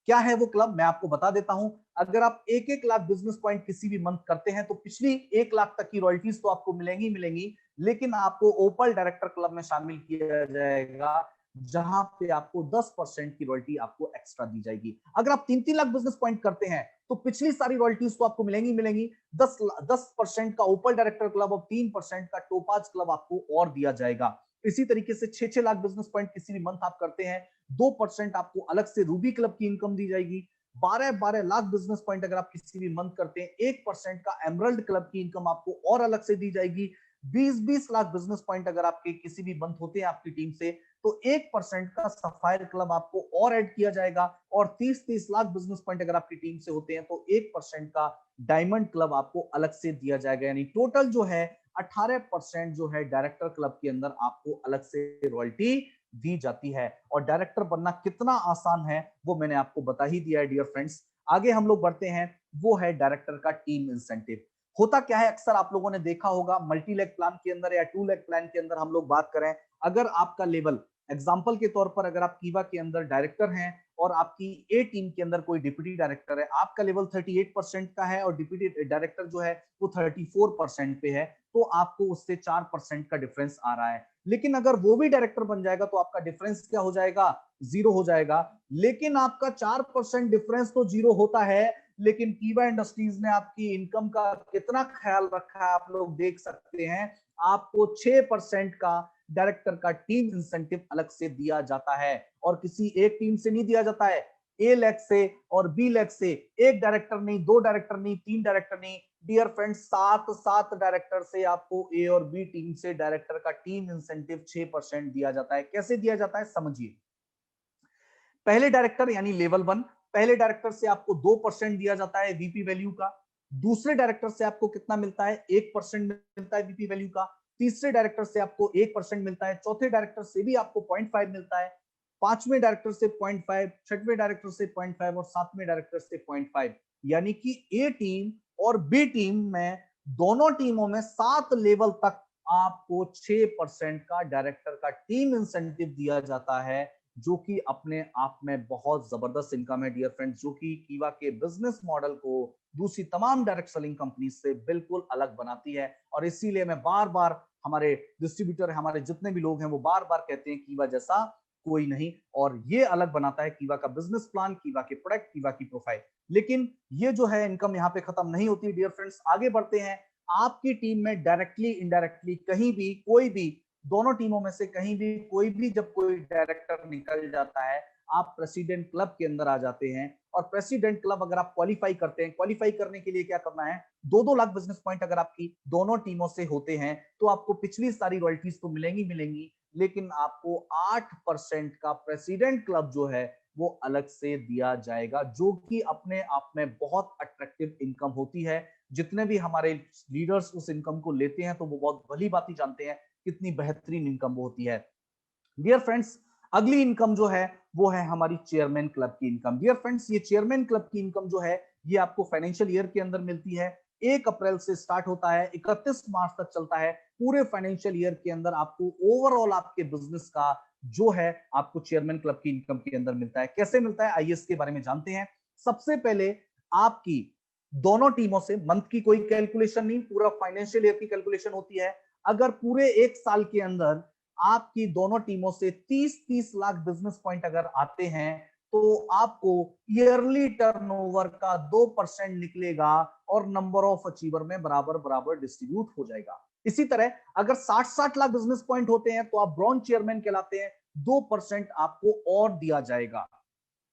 क्या है वो क्लब, मैं आपको बता देता हूं। अगर आप 1-1 लाख बिजनेस पॉइंट किसी भी मंथ करते हैं, तो पिछली 1 लाख तक की रॉयल्टीज तो आपको मिलेंगी मिलेंगी, लेकिन आपको ओपल डायरेक्टर क्लब में शामिल किया जाएगा, जहां पे आपको 10% की रॉयल्टी आपको एक्स्ट्रा दी जाएगी। अगर आप 3-3 लाख बिजनेस पॉइंट करते हैं, तो पिछली सारी रॉयल्टीज तो आपको मिलेंगी मिलेंगी, 10% का ओपल डायरेक्टर क्लब और 3% का टोपाज क्लब आपको और दिया जाएगा। इसी तरीके से 6-6 लाख बिजनेस पॉइंट किसी भी मंथ आप करते हैं, 2% आपको अलग से रूबी क्लब की इनकम दी जाएगी। 12-12 लाख बिजनेस पॉइंट अगर आप किसी भी मंथ करते हैं, 1% का एमरल्ड क्लब की इनकम आपको और अलग से दी जाएगी। 20-20 लाख बिजनेस पॉइंट अगर आपके किसी भी मंथ होते हैं आपकी टीम से, तो 1% का सफायर क्लब आपको और ऐड किया जाएगा। और 30-30 लाख बिजनेस पॉइंट अगर आपकी टीम से होते हैं, तो 1% का डायमंड क्लब आपको अलग से दिया जाएगा। यानी टोटल जो है 18% जो है डायरेक्टर क्लब के अंदर आपको अलग से रॉयल्टी दी जाती है। और डायरेक्टर बनना कितना आसान है वो मैंने आपको बता ही दिया है डियर फ्रेंड्स। आगे हम लोग बढ़ते हैं, वो है डायरेक्टर का टीम इंसेंटिव। होता क्या है, अक्सर आप लोगों ने देखा होगा मल्टी लेग प्लान के अंदर या 2 लेग प्लान के अंदर हम लोग बात करें, अगर आपका लेवल, एग्जाम्पल के तौर पर अगर आप कीवा के अंदर डायरेक्टर हैं और आपकी ए टीम के अंदर कोई डिप्टी डायरेक्टर है, आपका लेवल 38% का है और डिप्टी डायरेक्टर जो है वो 34% पे है, तो आपको उससे 4% का डिफरेंस आ रहा है। लेकिन अगर वो भी डायरेक्टर बन जाएगा, तो आपका डिफरेंस क्या हो जाएगा, 0 हो जाएगा। लेकिन आपका 4% डिफरेंस तो 0 होता है, लेकिन कीवा इंडस्ट्रीज ने आपकी इनकम का कितना ख्याल रखा है आप लोग देख सकते हैं। आपको 6% का डायरेक्टर का टीम इंसेंटिव अलग से दिया जाता है, और किसी एक टीम से नहीं दिया जाता है, ए लेग से और बी लेग से, एक डायरेक्टर नहीं, दो डायरेक्टर नहीं, तीन डायरेक्टर नहीं, डियर फ्रेंड्स, सात सात डायरेक्टर से आपको ए और बी टीम से डायरेक्टर का टीम इंसेंटिव 6% दिया जाता है। कैसे दिया जाता है समझिए। पहले डायरेक्टर यानी लेवल वन, पहले डायरेक्टर से आपको 2% दिया जाता है वीपी वैल्यू का। दूसरे डायरेक्टर से आपको कितना मिलता है? 1% मिलता है वीपी वैल्यू का। तीसरे डायरेक्टर से आपको 1% मिलता है। चौथे डायरेक्टर से भी आपको 0.5 मिलता है। पांचवें डायरेक्टर से 0.5, छठवें डायरेक्टर से 0.5 और सातवें डायरेक्टर से 0.5। यानी कि ए टीम और बी टीम में, दोनों टीमों में 7 लेवल तक आपको 6% का डायरेक्टर का टीम इंसेंटिव दिया जाता है, जो कि अपने आप में बहुत जबरदस्त इनकम है डियर फ्रेंड्स, जो कि कीवा के बिजनेस मॉडल को दूसरी तमाम डायरेक्ट सेलिंग कंपनी से बिल्कुल अलग बनाती है। और इसीलिए मैं बार बार, हमारे डिस्ट्रीब्यूटर, हमारे जितने भी लोग हैं, वो बार बार कहते हैं कीवा जैसा कोई नहीं। और ये अलग बनाता है कीवा का बिजनेस प्लान, कीवा के प्रोडक्ट, कीवा की प्रोफाइल। लेकिन ये जो है इनकम यहाँ पे खत्म नहीं होती डियर फ्रेंड्स, आगे बढ़ते हैं। आपकी टीम में डायरेक्टली इनडायरेक्टली कहीं भी, कोई भी, दोनों टीमों में से कहीं भी कोई भी जब कोई डायरेक्टर निकल जाता है, आप प्रेसिडेंट क्लब के अंदर आ जाते हैं। और प्रेसिडेंट क्लब अगर आप क्वालिफाई करते हैं, क्वालिफाई करने के लिए क्या करना है? 2-2 लाख बिजनेस पॉइंट अगर आपकी दोनों टीमों से होते हैं, तो आपको पिछली सारी रॉयल्टीज तो मिलेंगी मिलेंगी, लेकिन आपको 8% का प्रेसिडेंट क्लब जो है वो अलग से दिया जाएगा, जो कि अपने आप में बहुत अट्रैक्टिव इनकम होती है। जितने भी हमारे लीडर्स उस इनकम को लेते हैं, तो वो बहुत भली बात ही जानते हैं कितनी बेहतरीन इनकम वो होती है। डियर फ्रेंड्स, अगली इनकम जो है वो है हमारी चेयरमैन क्लब की इनकम। डियर फ्रेंड्स, ये चेयरमैन क्लब की इनकम जो है, ये आपको फाइनेंशियल ईयर के अंदर मिलती है। 1 अप्रैल से स्टार्ट होता है, 31 मार्च तक चलता है। पूरे फाइनेंशियल ईयर के अंदर आपको ओवरऑल आपके बिजनेस का जो है आपको चेयरमैन क्लब की इनकम के अंदर मिलता है। कैसे मिलता है, आइए इसके बारे में जानते हैं। सबसे पहले आपकी दोनों टीमों से मंथ की कोई कैलकुलेशन नहीं, पूरा फाइनेंशियल ईयर की कैलकुलेशन होती है। अगर पूरे 1 साल के अंदर आपकी दोनों टीमों से 30-30 लाख बिजनेस पॉइंट अगर आते हैं, तो आपको ईयरली टर्नओवर का 2% निकलेगा और नंबर ऑफ अचीवर में बराबर बराबर डिस्ट्रीब्यूट हो जाएगा। इसी तरह अगर 60-60 लाख बिजनेस पॉइंट होते हैं, तो आप ब्रॉन्ज चेयरमैन कहलाते हैं, 2% आपको और दिया जाएगा।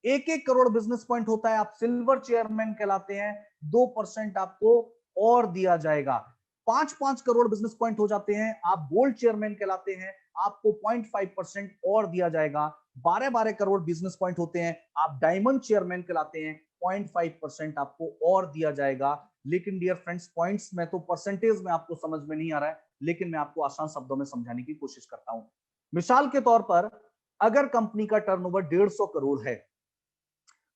1-1 करोड़ बिजनेस पॉइंट होता है, आप सिल्वर चेयरमैन कहलाते हैं, 2% आपको और दिया जाएगा। 5-5 करोड़ बिजनेस पॉइंट हो जाते हैं, आप गोल्ड चेयरमैन कहलाते हैं, आपको 0.5% और दिया जाएगा। 12-12 करोड़ बिजनेस पॉइंट होते हैं, आप डायमंड चेयरमैन कहलाते हैं, 0.5% आपको और दिया जाएगा। लेकिन डियर फ्रेंड्स, पॉइंट्स में तो परसेंटेज में आपको समझ में नहीं आ रहा है, लेकिन मैं आपको आसान शब्दों में समझाने की कोशिश करता हूं। मिसाल के तौर पर, अगर कंपनी का टर्नओवर 150 करोड़ है,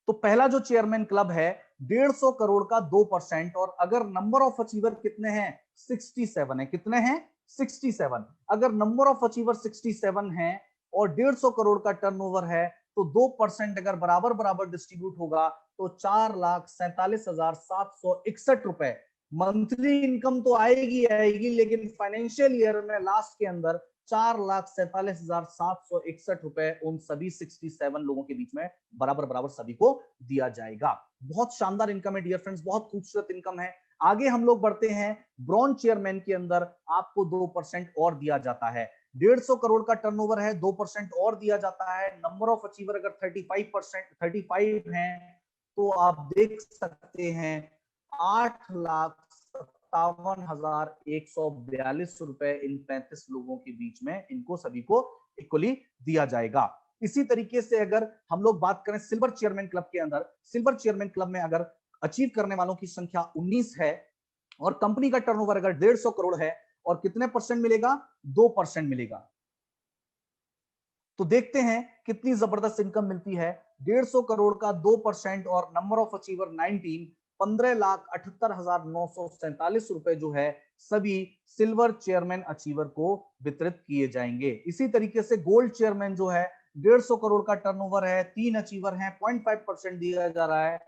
तो पहला जो चेयरमैन क्लब है 150 करोड़ का 2%, और अगर नंबर ऑफ अचीवर कितने हैं? 67 है। कितने हैं? 67। अगर नंबर ऑफ अचीवर 67 है और 150 करोड़ का टर्नओवर है, तो 2% अगर बराबर बराबर डिस्ट्रीब्यूट होगा, तो 4,47,761 रुपए मंथली इनकम तो आएगी आएगी, लेकिन फाइनेंशियल ईयर में लास्ट के अंदर 4,47,761 रुपए उन सभी 67 लोगों के बीच में बराबर बराबर सभी को दिया जाएगा। बहुत शानदार इनकम है डियर फ्रेंड्स, बहुत खूबसूरत इनकम है। आगे हम लोग बढ़ते हैं। ब्रॉन्ज चेयरमैन के अंदर आपको 2% और दिया जाता है। 150 करोड़ का टर्नओवर है, 2% और दिया जाता है। नंबर ऑफ अचीवर अगर 35 है, तो आप देख सकते हैं 8,57,142 रुपए इन 35 लोगों के बीच में इनको सभी को इक्वली दिया जाएगा। इसी तरीके से अगर हम लोग बात करें सिल्वर चेयरमैन क्लब के अंदर, सिल्वर चेयरमैन क्लब में अगर अचीव करने वालों की संख्या 19 है और कंपनी का टर्नओवर अगर 150 करोड़ है, और कितने परसेंट मिलेगा? 2% मिलेगा। तो देखते हैं कितनी जबरदस्त इनकम मिलती है। 150 करोड़ का 2% और नंबर ऑफ अचीवर 19, 15,78,947 रुपए जो है सभी सिल्वर चेयरमैन अचीवर को वितरित किए जाएंगे। इसी तरीके से गोल्ड चेयरमैन जो है, 150 करोड़ का टर्नओवर है, 3 अचीवर हैं, 0.5% दिया जा रहा है,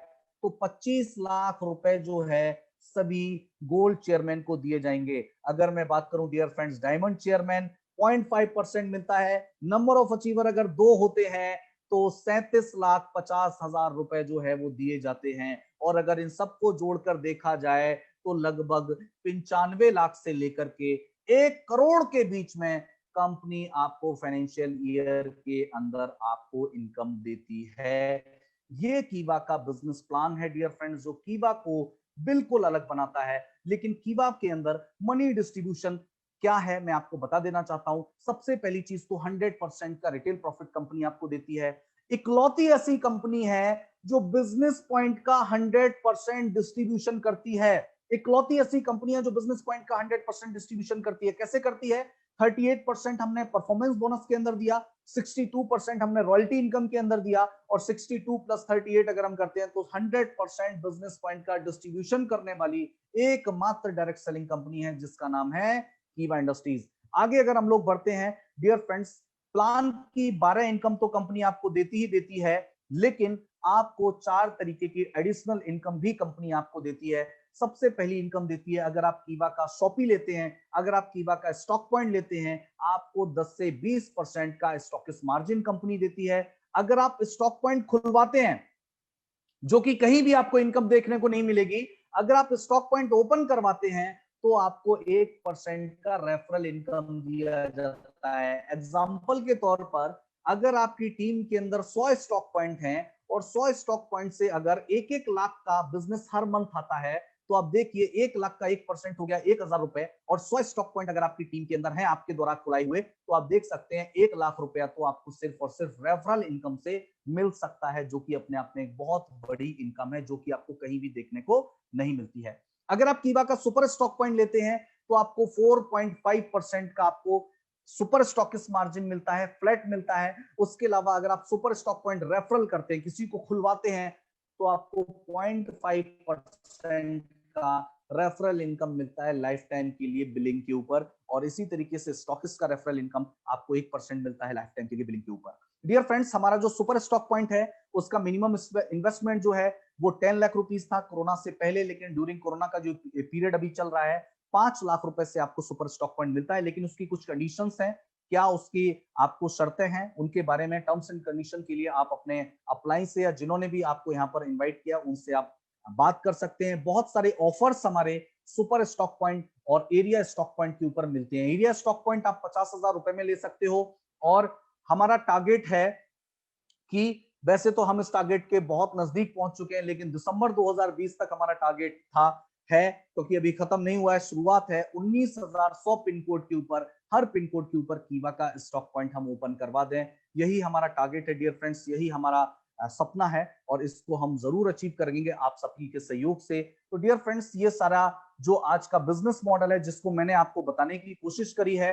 तो 25 लाख रुपए जो है सभी गोल्ड चेयरमैन को दिए जाएंगे। अगर मैं बात करूं डियर फ्रेंड्स, डायमंड चेयरमैन 0.5% मिलता है। नंबर ऑफ अचीवर अगर 2 होते हैं, तो 37,50,000 रुपए जो है वो दिए जाते हैं। और अगर इन सबको जोड़कर देखा जाए, तो लगभग 95 लाख से लेकर के 1 करोड़ के बीच में कंपनी आपको फाइनेंशियल ईयर के अंदर आपको इनकम देती है। ये कीवा का बिजनेस प्लान है डियर फ्रेंड्स, जो कीवा को बिल्कुल अलग बनाता है। लेकिन कीवा के अंदर मनी डिस्ट्रीब्यूशन क्या है मैं आपको बता देना चाहता हूं। सबसे पहली चीज तो 100% का रिटेल प्रॉफिट कंपनी आपको देती है। इकलौती ऐसी कंपनी है जो बिजनेस पॉइंट का 100% डिस्ट्रीब्यूशन करती है। इकलौती ऐसी कंपनी है जो बिजनेस पॉइंट का 100% डिस्ट्रीब्यूशन करती है। कैसे करती है? 38% हमने परफॉर्मेंस बोनस के अंदर दिया, 62% हमने रॉयल्टी इनकम के अंदर दिया, और 62 प्लस 38 अगर हम करते हैं तो 100% बिजनेस पॉइंट का डिस्ट्रीब्यूशन करने वाली एकमात्र डायरेक्ट सेलिंग कंपनी है, जिसका नाम है कीवा इंडस्ट्रीज। आगे अगर हम लोग बढ़ते हैं डियर फ्रेंड्स, प्लान की 12 इनकम तो कंपनी आपको देती ही देती है, लेकिन आपको 4 तरीके की एडिशनल इनकम भी कंपनी आपको देती है। सबसे पहली इनकम देती है, अगर आप कीवा का शॉपी लेते हैं, अगर आप कीवा का स्टॉक पॉइंट लेते हैं, आपको 10 से 20% का स्टॉकिस्ट मार्जिन कंपनी देती है। अगर आप स्टॉक पॉइंट खुलवाते हैं, जो कि कहीं भी आपको इनकम देखने को नहीं मिलेगी, अगर आप स्टॉक पॉइंट ओपन करवाते हैं तो आपको 1% का रेफरल इनकम दिया जाता है। एग्जाम्पल के तौर पर, अगर आपकी टीम के अंदर 100 स्टॉक पॉइंट हैं और 100 स्टॉक पॉइंट से अगर 1-1 लाख का बिजनेस हर मंथ आता है, तो आप देखिए 1 लाख का 1% हो गया 1,000 रुपए, और 100 स्टॉक पॉइंट अगर आपकी टीम के अंदर है आपके द्वारा खुलाए हुए, तो आप देख सकते हैं 1 लाख रुपया तो आपको सिर्फ और सिर्फ रेफरल इनकम से मिल सकता है, जो कि अपने आप में एक बहुत बड़ी इनकम है, जो कि आपको कहीं भी देखने को नहीं मिलती है। अगर आप कीवा का सुपर स्टॉक पॉइंट लेते हैं तो आपको 4.5% का आपको सुपर स्टॉकिस्ट मार्जिन मिलता है, फ्लैट मिलता है। उसके अलावा अगर आप सुपर स्टॉक पॉइंट रेफरल करते हैं, किसी को खुलवाते हैं, तो आपको 0.5% का रेफरल इनकम मिलता है लाइफ टाइम के लिए बिलिंग के ऊपर, और इसी तरीके से स्टॉकिस्ट का रेफरल इनकम आपको 1% मिलता है लाइफ टाइम के लिए बिलिंग के ऊपर। डियर फ्रेंड्स, हमारा जो सुपर स्टॉक पॉइंट है उसका मिनिमम इन्वेस्टमेंट जो है वो 10 लाख रुपीस था कोरोना से पहले, लेकिन ड्यूरिंग कोरोना का जो पीरियड अभी चल रहा है, 5 लाख रुपए से आपको सुपर स्टॉक पॉइंट मिलता है। लेकिन उसकी कुछ कंडीशंस हैं, क्या उसकी आपको शर्तें हैं, उनके बारे में टर्म्स एंड कंडीशन के लिए आप अपने अप्लाई से या जिन्होंने भी आपको यहाँ पर इन्वाइट किया उनसे आप बात कर सकते हैं। बहुत सारे ऑफर्स हमारे सुपर स्टॉक पॉइंट और एरिया स्टॉक पॉइंट के ऊपर मिलते हैं। एरिया स्टॉक पॉइंट आप 50,000 रुपए में ले सकते हो, और हमारा टारगेट है कि वैसे तो हम इस टारगेट के बहुत नजदीक पहुंच चुके हैं, लेकिन दिसंबर 2020 तक हमारा टारगेट था है, क्योंकि अभी खत्म नहीं हुआ है, शुरुआत है। 19,100 पिन कोड के ऊपर, हर पिन कोड के ऊपर कीवा का स्टॉक पॉइंट हम ओपन करवा दें, यही हमारा टारगेट है डियर फ्रेंड्स, यही हमारा सपना है, और इसको हम जरूर अचीव करेंगे आप सभी के सहयोग से। तो डियर फ्रेंड्स, ये सारा जो आज का बिजनेस मॉडल है जिसको मैंने आपको बताने की कोशिश करी है,